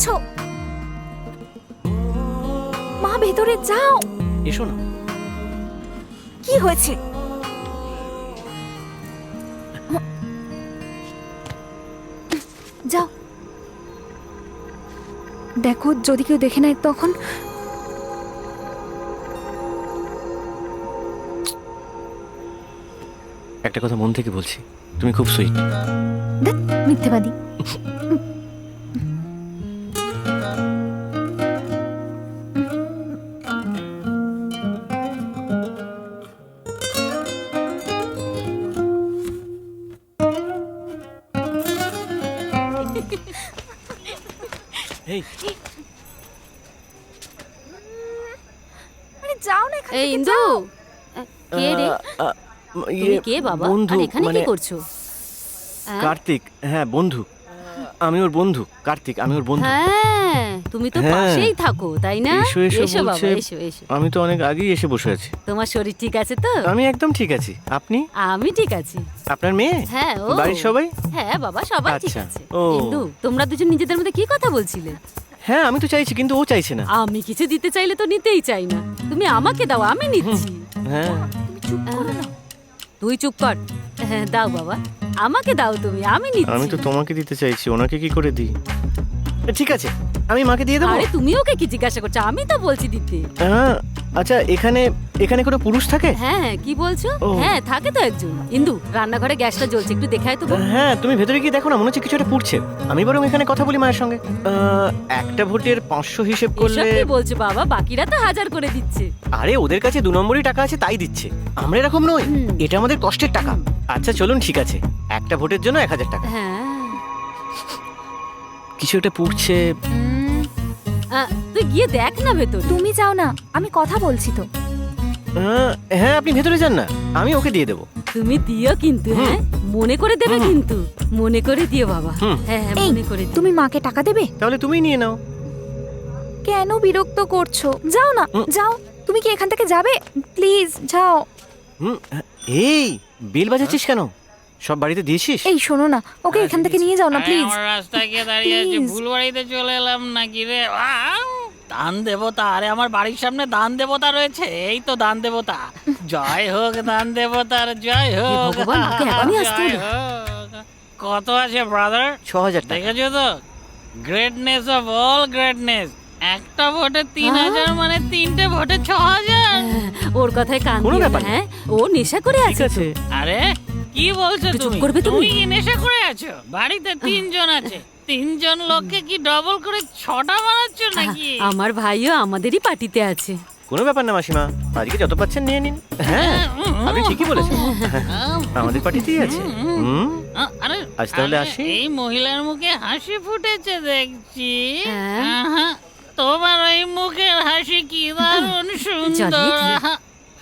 করেছো? মা ভেতরে যাও। এসো না। কি হয়েছে? যাও, দেখো যদি কেউ দেখে নেয় তখন। একটা কথা মন থেকে বলছি, তুমি খুব সুইট। মিথ্যেবাদী। এই আরে যাও না এখান এই থেকে, ইন্দু, যাও। কে রে? তুমি কে বাবা? বন্ধু, আর এখানে কি মানে করছো? হ্যাঁ? কার্তিক। হ্যাঁ বন্ধু, আমি ওর বন্ধু। কার্তিক, আমি ওর বন্ধু। হ্যাঁ, তুমি তো হ্যাঁ। পাশেই থাকো তাই না? এসো এসো এসো বাবা, বলছে। এসো এসো। আমি তো অনেক আগেই এসে বসে আছি। তোমার শরীর ঠিক আছে তো? আমি একদম ঠিক আছি। আপনি? আমি ঠিক আছি। আপনার মেয়ে? হ্যাঁ, ও বাড়ির সবাই? হ্যাঁ বাবা, সবাই ঠিক আচ্ছা, আছে। ও। ইন্দু, তোমরা দুজন নিজেদের মধ্যে কি কথা বলছিলে? হ্যাঁ আমি তো চাইছি, কিন্তু ও চাইছে না। আমি কিছু দিতে চাইলে তো নিতেই চাই না। তুমি আমাকে দাও, আমি নিচ্ছি। হ্যাঁ তুমি চুপ করো না। তুই চুপ কর। হ্যাঁ, দাও বাবা, আমাকে দাও তুমি, আমি নিচ্ছি। আমি তো তোমাকে দিতে চাইছি, ওনাকে কি করে দিই? ঠিক আছে, আমি মাকে দিয়ে দেবো। আরে তুমি ওকে কি জিজ্ঞাসা করছো? আমি তো বলছি দিতে। হ্যাঁ, আচ্ছা এখানে এখানে কোনো পুরুষ থাকে? হ্যাঁ, কি বলছো? ও। হ্যাঁ, থাকে তো একজন। ইন্দু, রান্নাঘরে গ্যাসটা জ্বলছে, একটু দেখায় তো বোন। হ্যাঁ তুমি ভেতরে গিয়ে দেখো না, মনে হচ্ছে কিছু একটা পুড়ছে। আমি বরং এখানে কথা বলি মায়ের সঙ্গে। একটা ভোটের 500 হিসেব এসব করলে। কি বলছো বাবা? বাকিরা তো 1000 করে দিচ্ছে। আরে ওদের কাছে 2 নম্বরই টাকা আছে তাই দিচ্ছে, আমরা এরকম নই। হুম। এটা আমাদের কষ্টের টাকা। আচ্ছা চলুন, ঠিক আছে, একটা ভোটের জন্য 1000 টাকা। হ্যাঁ। কিছু একটা পুড়ছে। তুই গিয়ে দেখ না ভেতর। তুমি যাও না, আমি কথা বলছি তো। হ্যাঁ আপনি ভেতরে যান না, আমি ওকে দিয়ে দেবো। তুমি দিও কিন্তু, হ্যাঁ মনে করে দেবে কিন্তু, মনে করে দিও বাবা। হুম। হ্যাঁ হ্যাঁ, এই, মনে করে দিও। তুমি মাকে টাকা দেবে? তাহলে তুমিই নিয়ে নাও। কেন বিরক্ত করছো? যাও না, হুম। যাও। তুমি কি এখান থেকে যাবে? প্লিজ যাও। এই বেল বাজাচ্ছিস কেন? সব বাড়িতে দিয়েছিস? এই শোনো না, ওকে এখান থেকে নিয়ে যাও না আরে, প্লিজ। আমার রাস্তায় গিয়ে দাঁড়িয়ে আছে, Please. ভুল বাড়িতে চলে এলাম নাকি রে? দান দেবতা, আরে আমার বাড়ির সামনে দান দেবতা রয়েছে, এই তো দান দেবতা। জয় হোক দান দেবতার, জয় হোক। ভগবান, ওকে এখনই আসতে জয় হলো। হোক। কত আছে ব্রাদার? 6000 টাকা। দেখেছো তো, গ্রেটনেস অফ অল গ্রেটনেস। একটা ভোটে 3000 মানে 3টে ভোটে 6000। ওর কথায় কান কোনো দিও না, ব্যাপার না। হ্যাঁ ও নেশা করে ঠিক আছে তো। আছে। আরে কি বলছো একটু চুপ তুমি? করবে তুমি? তুমি কি নেশা করে আছো? বাড়িতে 3 জন আছে, 3 জন লোককে কি ডবল করে 6টা বানাচ্ছ নাকি? আমার ভাইও আমাদেরই পার্টিতে আছে। কোনো ব্যাপার না মাসিমা, আজকে যত পাচ্ছেন নিয়ে নিন। হ্যাঁ আপনি ঠিকই বলেছেন, আমাদের পার্টিতেই আছে। আরে আজ তাহলে আরে, আসি? এই মহিলার মুখে হাসি ফুটেছে দেখছি। হ্যাঁ। আহা, তোমার ওই মুখের হাসি কি দারুণ সুন্দর। জ্বালিয়ে দিলে।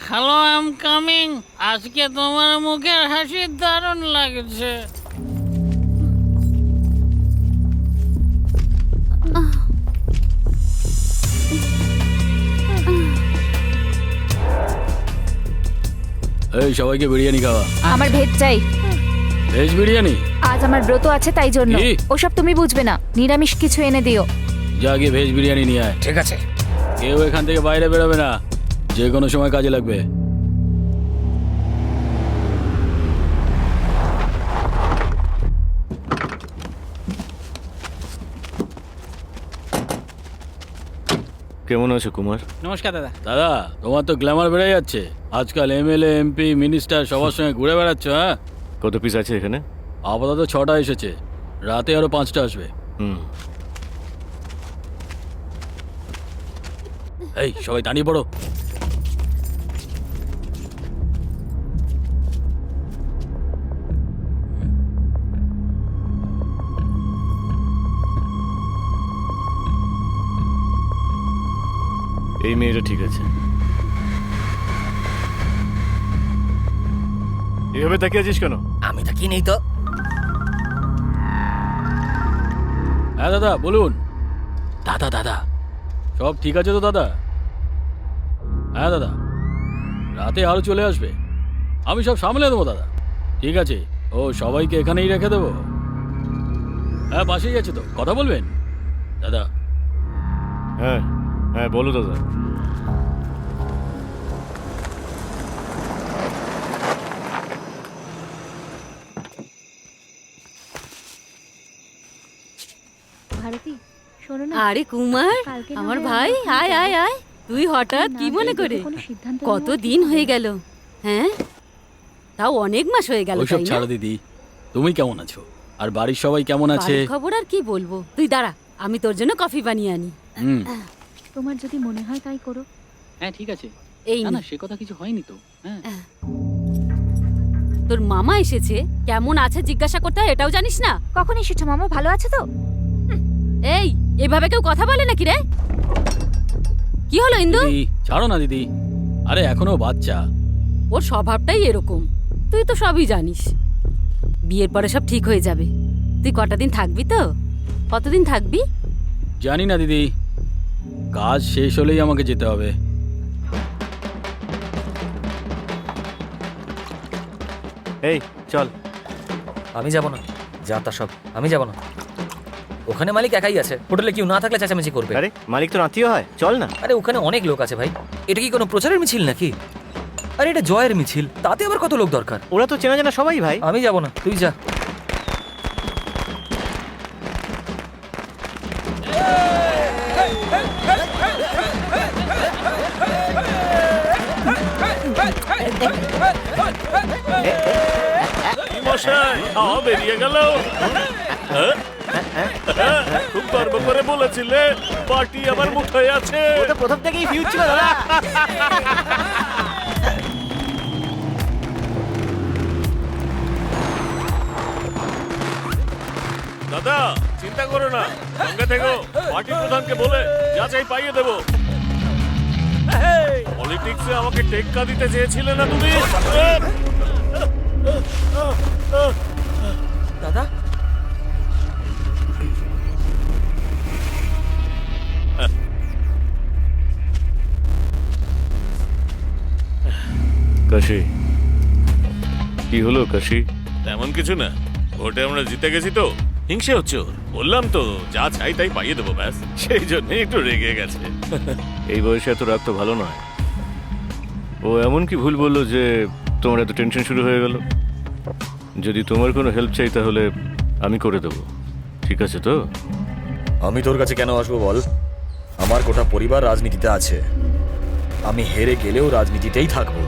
Hello, I am coming. আজকে তোমার মুখের হাসি দারুণ লাগছে। এই সবাইকে বিরিয়ানি খাওয়া। আমার ভেজ চাই। ভেজ বিরিয়ানি? আজ আমার ব্রত আছে তাই জন্য। কি? ওসব তুমি বুঝবে না, নিরামিষ কিছু এনে দিও। যা গিয়ে ভেজ বিরিয়ানি নিয়ে আয়। ঠিক আছে। কেউ এখান থেকে বাইরে বেরোবে না, যে কোনো সময় কাজে লাগবে। কেমন আছো কুমার? নমস্কার দাদা। দাদা, তোমার তো গ্ল্যামার বেড়ে যাচ্ছে। আজকাল এমএলএ, এমপি, মিনিস্টার সবার সঙ্গে ঘুরে বেড়াচ্ছ। হ্যাঁ, কত পিস আছে এখানে? আপাতত 6টা এসেছে, রাতে আরো 5টা আসবে। এই সবাই দাঁড়িয়ে পড়ো। এই মেয়েটা ঠিক আছে। এভাবে তাকিয়ে আছিস কেন? আমি তো কি নেই তো। হ্যাঁ দাদা বলুন। দাদা দাদা সব ঠিক আছে তো দাদা? হ্যাঁ দাদা, রাতে আরো চলে আসবে, আমি সব সামলে দেবো দাদা। ঠিক আছে, ও সবাইকে এখানেই রেখে দেবো। হ্যাঁ পাশেই আছে তো, কথা বলবেন। দাদা হ্যাঁ হ্যাঁ বলো দাদা। ভারতী শোনো না, আরে কুমার, কালকে না আমার হয় ভাই, আমরা আয় আয় আয়। তুই হঠাৎ না কি গিয়ে মনে দেখে করে? কোনো সিদ্ধান্ত কত নেওয়া দিন উচিত হয়ে হবে। গেল, হ্যাঁ? তাও অনেক মাস হয়ে গেল, ওইসব তাই না? ছাড়ো দিদি, তুমি কেমন আছো আর বাড়ির সবাই কেমন আছে? বাড়ির খবর আর কি বলবো, তুই দাঁড়া, আমি তোর জন্য কফি বানিয়ে আনি। হুম তোমার যদি মনে হয় তাই করো। হ্যাঁ ঠিক আছে, এই না নে, না সে কথা কিছু হয়নি তো। হ্যাঁ তোর মামা এসেছে, কেমন আছে জিজ্ঞাসা করতে হয় এটাও জানিস না? কখন এসেছো মামা, ভালো আছে তো? এই, এভাবে কেউ কথা বলে নাকি রে? কি হলো ইন্দু? দিদি ছাড়ো না দিদি, আরে এখনো বাচ্চা। ওর স্বভাবটাই এরকম, তুই তো সবই জানিস। বিয়ের পরে সব ঠিক হয়ে যাবে। তুই কটা দিন থাকবি তো? কতদিন থাকবি? জানি না দিদি, কাজ শেষ হলেই আমাকে যেতে হবে। এই চল। আমি যাব না, যা তা সব আমি যাব না। ওখানে মালিক একাই আছে, হোটেলে কেউ না থাকলে চেঁচামেচি করবে। আরে মালিক তো আত্মীয় হয়, চল না। আরে ওখানে অনেক লোক আছে ভাই, এটা কি কোনো প্রচারের মিছিল নাকি? আরে এটা জয়ের মিছিল, তাতে আবার কত লোক দরকার? ওরা তো চেনা জানা সবাই ভাই। আমি যাব না, তুই যা। মশাই হাওয়া বেরিয়ে গেল। খুব গর্ব করে বলেছিলে পার্টি আমার মুঠোয় আছে। ও তো প্রথম থেকেই ফিউজ ছিল দাদা। দাদা চিন্তা করো না, সঙ্গে থেকো। পার্টি প্রধানকে বলে যা চাই পাইয়ে দেবো। পলিটিক্সে আমাকে টেক্কা দিতে চেয়েছিলে না তুমি? দাদা কাশি কি হলো কাশি? তেমন কিছু না, ভোটে আমরা জিতে গেছি তো হিংসে হচ্ছে ওর। বললাম তো যা চাই তাই পাইয়ে দেবো, ব্যাস সেই জন্য একটু রেগে গেছে। এই বয়সে এত রাগ তো ভালো নয়। ও এমন কি ভুল বললো যে তোমার এত টেনশন শুরু হয়ে গেল? যদি তোমার কোনো হেল্প চাই তাহলে আমি করে দেবো, ঠিক আছে তো? আমি তোর কাছে কেন আসবো বল? আমার গোটা পরিবার রাজনীতিতে আছে, আমি হেরে গেলেও রাজনীতিতেই থাকবো।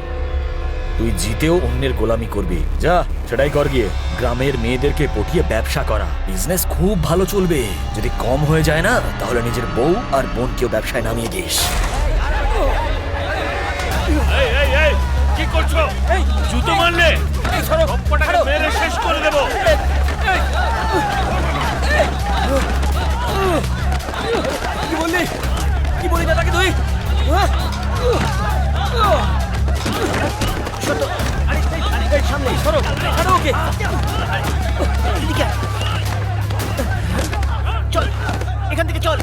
তুই জিতেও অন্যের গোলামি করবি, যা সেটাই কর গিয়ে। গ্রামের মেয়েদেরকে পটিয়ে ব্যবসা করা, বিজনেস খুব ভালো চলবে। যদি কম হয়ে যায় না, তাহলে নিজের বউ আর বোনকেও ব্যবসায় নামিয়ে দিস। এই এই এই কি করছো? জুতো মারলে সবকটাকে মেরে শেষ করে দেবো। কি বললি? কি বলি দাদাকে তুই? সামনে সরো, ছাড়ো ওকে। চল এখান থেকে চল।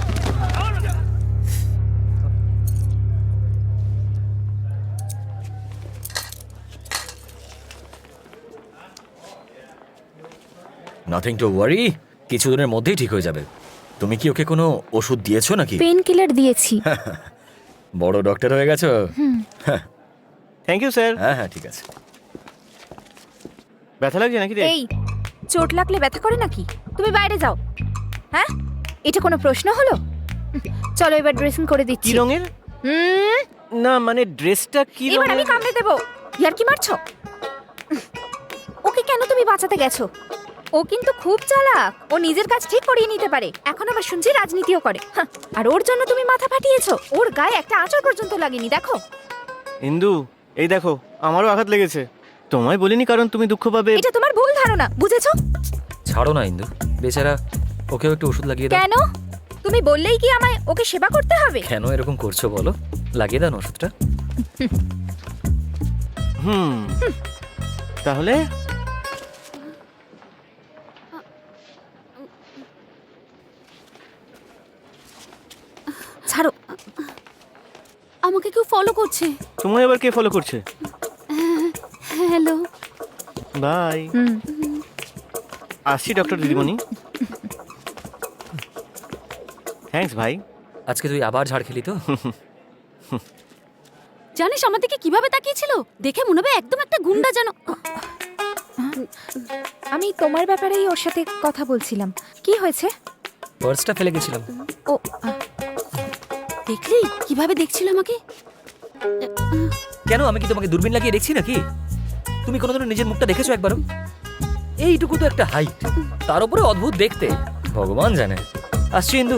নাথিং টু ওয়ারি, কিছুদিনের মধ্যেই ঠিক হয়ে যাবে। তুমি কি ওকে কোনো ওষুধ দিয়েছো নাকি? পেন কিলার দিয়েছি। বড় ডক্টর হয়ে গেছো। Thank you sir. হ্যাঁ হ্যাঁ ঠিক আছে। ব্যথা লাগছে নাকি রে? এই, চোট লাগলে ব্যথা করে নাকি? তুমি বাইরে যাও। হ্যাঁ, এটা কোনো প্রশ্ন হলো? চলো এবার ড্রেসিং করে কি দিচ্ছি। রঙের? হুম, না মানে ড্রেসটা কি এবার আমি রঙের? কামড়ে দেবো। ইয়ার কি মারছো? ওকে কেন তুমি বাঁচাতে গেছো? ও কিন্তু খুব চালাক, ও নিজের কাজ ঠিক করিয়ে নিতে পারে। এখন আবার শুনছি রাজনীতিও করে। হাহ, আর ওর জন্য তুমি মাথা ফাটিয়েছো। ওর গায়ে একটা আঁচড় পর্যন্ত লাগেনি, দেখো। ইন্দু এই দেখো, আমারও আঘাত লেগেছে। তোমায় বলিনি কারণ তুমি দুঃখ পাবে। এটা তোমার ভুল ধারণা, বুঝেছো? ছাড়ো না ইন্দু, বেচারা, ওকেও একটু ওষুধ লাগিয়ে দাও। কেন? তুমি বললেই কি আমায় ওকে সেবা করতে হবে? কেন এরকম করছো বলো? লাগিয়ে দাও না ওষুধটা। তাহলে ছাড়ো, আমাকে কেউ ফলো করছে। তোমায় আবার কে ফলো করছে? হ্যালো। বাই। আসছি ডক্টর দিদিমণি। থ্যাঙ্কস ভাই। আজকে তুই আবার ঝাড় খেলি তো? জানিস আমার দিকে কিভাবে তাকিয়েছিল, দেখে মনে হবে একদম একটা গুন্ডা যেন। আমি তোমার ব্যাপারেই ওর সাথে কথা বলছিলাম। কি হয়েছে? পার্সটা ফেলে গেছিলাম। ও দেখলি কিভাবে দেখছিল আমাকে? কেন, আমি কি তোমাকে দূরবীন লাগিয়ে দেখছি নাকি? তুমি কোনোদিনও নিজের মুখটা দেখেছো একবারও? এইটুকু তো একটা হাইট, তার উপরে অদ্ভুত দেখতে, ভগবান জানে। আসছি ইন্দু।